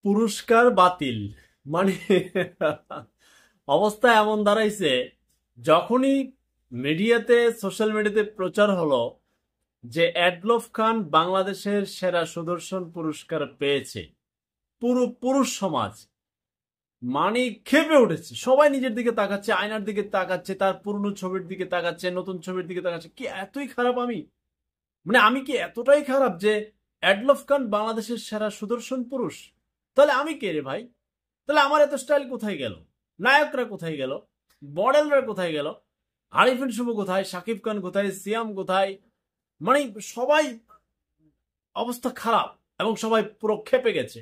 পুরস্কার বাতিল মানে অবস্থা এমন দাঁড়াইছে। যখনই মিডিয়াতে সোশ্যাল মিডিয়াতে প্রচার হলো যে অ্যাডলফ খান বাংলাদেশের সেরা সুদর্শন পুরস্কার পেয়েছে, পুরো পুরুষ সমাজ মানে ক্ষেপে উঠেছে। সবাই নিজের দিকে তাকাচ্ছে, আয়নার দিকে তাকাচ্ছে, তার পুরনো ছবির দিকে তাকাচ্ছে, নতুন ছবির দিকে তাকাচ্ছে। কি এতই খারাপ আমি? মানে আমি কি এতটাই খারাপ যে অ্যাডলফ খান বাংলাদেশের সেরা সুদর্শন পুরুষ? তাহলে আমি কে রে ভাই? তাহলে আমার এত স্টাইল কোথায় গেল? নায়করা কোথায় গেল? মডেলরা কোথায় গেল? আরিফিন শুভ কোথায়? শাকিব খান কোথায়? সিয়াম কোথায়? মানে সবাই অবস্থা খারাপ এবং সবাই পুরো ক্ষেপে গেছে।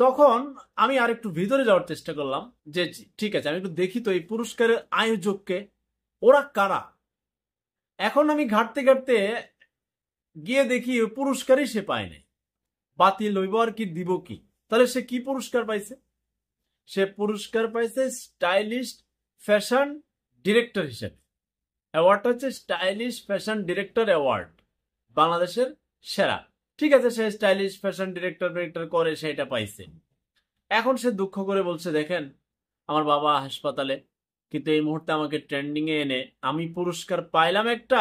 তখন আমি আর একটু ভিতরে যাওয়ার চেষ্টা করলাম যে ঠিক আছে, আমি একটু দেখি তো এই পুরস্কারের আয়োজককে, ওরা কারা। এখন আমি ঘাটতে ঘাটতে গিয়ে দেখি ওই পুরস্কারই সে পায় নাই। বাতিল হইব আর কি, দিব কি? তাহলে সে কি পুরস্কার পাইছে? সে পুরস্কার পাইছে স্টাইলিশ ফ্যাশন ডিরেক্টর হিসেবে। অ্যাওয়ার্ডটা হচ্ছে স্টাইলিশ ফ্যাশন ডিরেক্টর অ্যাওয়ার্ড, বাংলাদেশের সেরা। ঠিক আছে, সে স্টাইলিশ ফ্যাশন ডিরেক্টর করে সেটা পাইছে। এখন সে দুঃখ করে বলছে, দেখেন আমার বাবা হাসপাতালে, কিন্তু এই মুহূর্তে আমাকে ট্রেন্ডিং এ এনে আমি পুরস্কার পাইলাম একটা,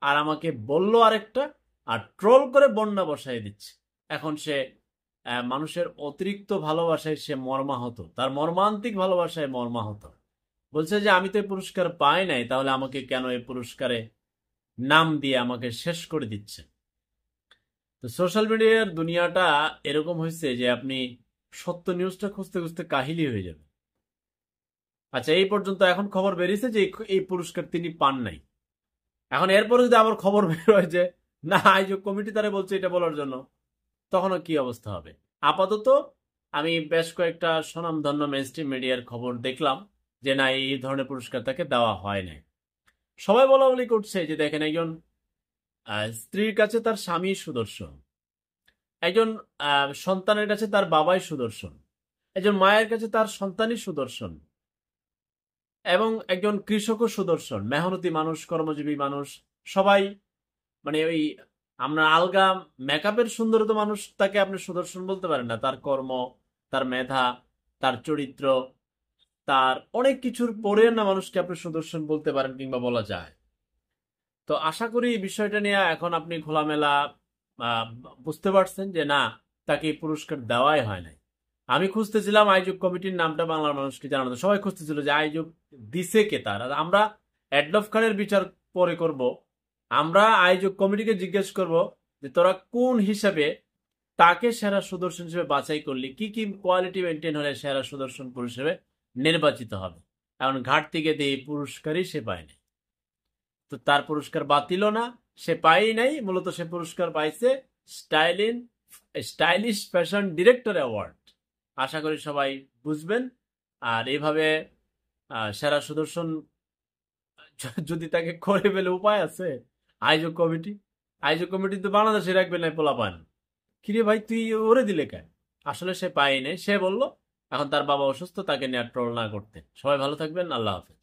আর আমাকে বললো আরেকটা, আর ট্রোল করে বন্যা বসায় দিচ্ছে। এখন সে মানুষের অতিরিক্ত ভালোবাসায় সে মর্মাহত, তার মর্মান্তিক ভালোবাসায় মর্মাহত। বলছে যে আমি তো এই পুরস্কার পাই নাই, তাহলে আমাকে কেন এই পুরস্কারে নাম দিয়ে আমাকে শেষ করে দিচ্ছে। তো সোশ্যাল মিডিয়ার দুনিয়াটা এরকম হয়েছে যে আপনি সত্য নিউজটা খুঁজতে খুঁজতে কাহিলী হয়ে যাবে। আচ্ছা, এই পর্যন্ত এখন খবর বেরিয়েছে যে এই পুরস্কার তিনি পান নাই। এখন এরপরে যদি আবার খবর বের হয় যে না, আয়োজক কমিটি তারা বলছে এটা বলার জন্য, তখনও কি অবস্থা হবে? আপাতত আমি বেশ কয়েকটা স্বনামধন্য মেইনস্ট্রিম মিডিয়ার খবর দেখলাম যে না, এই ধরনের পুরস্কার তাকে দেওয়া হয় নাই। সবাই বলা বলি করছে যে দেখেন, একজন স্ত্রীর কাছে তার স্বামী সুদর্শন, একজন সন্তানের কাছে তার বাবাই সুদর্শন, একজন মায়ের কাছে তার সন্তানই সুদর্শন, এবং একজন কৃষকও সুদর্শন, মেহনতি মানুষ, কর্মজীবী মানুষ। সবাই মানে ওই আমরা আলগা মেকআপের সুন্দরত মানুষ তাকে আপনি সুদর্শন বলতে পারেন না। তার কর্ম, তার মেধা, তার চরিত্র, তার অনেক কিছুর পরে না মানুষকে আপনি সুদর্শন বলতে পারেন কিংবা বলা যায়। তো আশা করি এই বিষয়টা নিয়ে এখন আপনি খোলামেলা আহ, বুঝতে পারছেন যে না, তাকে এই পুরস্কার দেওয়াই হয় নাই। আমি খুঁজতেছিলাম আয়োজক কমিটির নামটা বাংলার মানুষকে জানানো, সবাই খুঁজতেছিল যে আয়োজক দিছে কে তার। আর আমরা অ্যাডলফ খানের বিচার পরে করব, আমরা আয়োজক কমিটিকে জিজ্ঞেস করব যে তোরা কোন হিসাবে তাকে সেরা সুদর্শন হিসেবে বাছাই করলি, কি কি কোয়ালিটি মেনটেন হলে সেরা সুদর্শন পুরুষ হিসেবে নির্বাচিত হবে। এখন ঘাট থেকে দিয়ে এই পুরস্কারই সে পায়নি। তো তার পুরস্কার বাতিলও না, সে পায়ই নাই। মূলত সে পুরস্কার পাইছে স্টাইলিন স্টাইলিশ ফ্যাশন ডিরেক্টর অ্যাওয়ার্ড। আশা করি সবাই বুঝবেন। আর এইভাবে সেরা সুদর্শন যদি তাকে করে ফেলে উপায় আছে? আয়োজক কমিটি আয়োজক কমিটি তো বাংলাদেশে রাখবে না পোলাপান। কিরে ভাই, তুই ওরে দিলে কেন? আসলে সে পায়নি, সে বলল এখন তার বাবা অসুস্থ, তাকে নিয়ে ট্রোল না করতে। সবাই ভালো থাকবেন, আল্লাহ হাফেজ।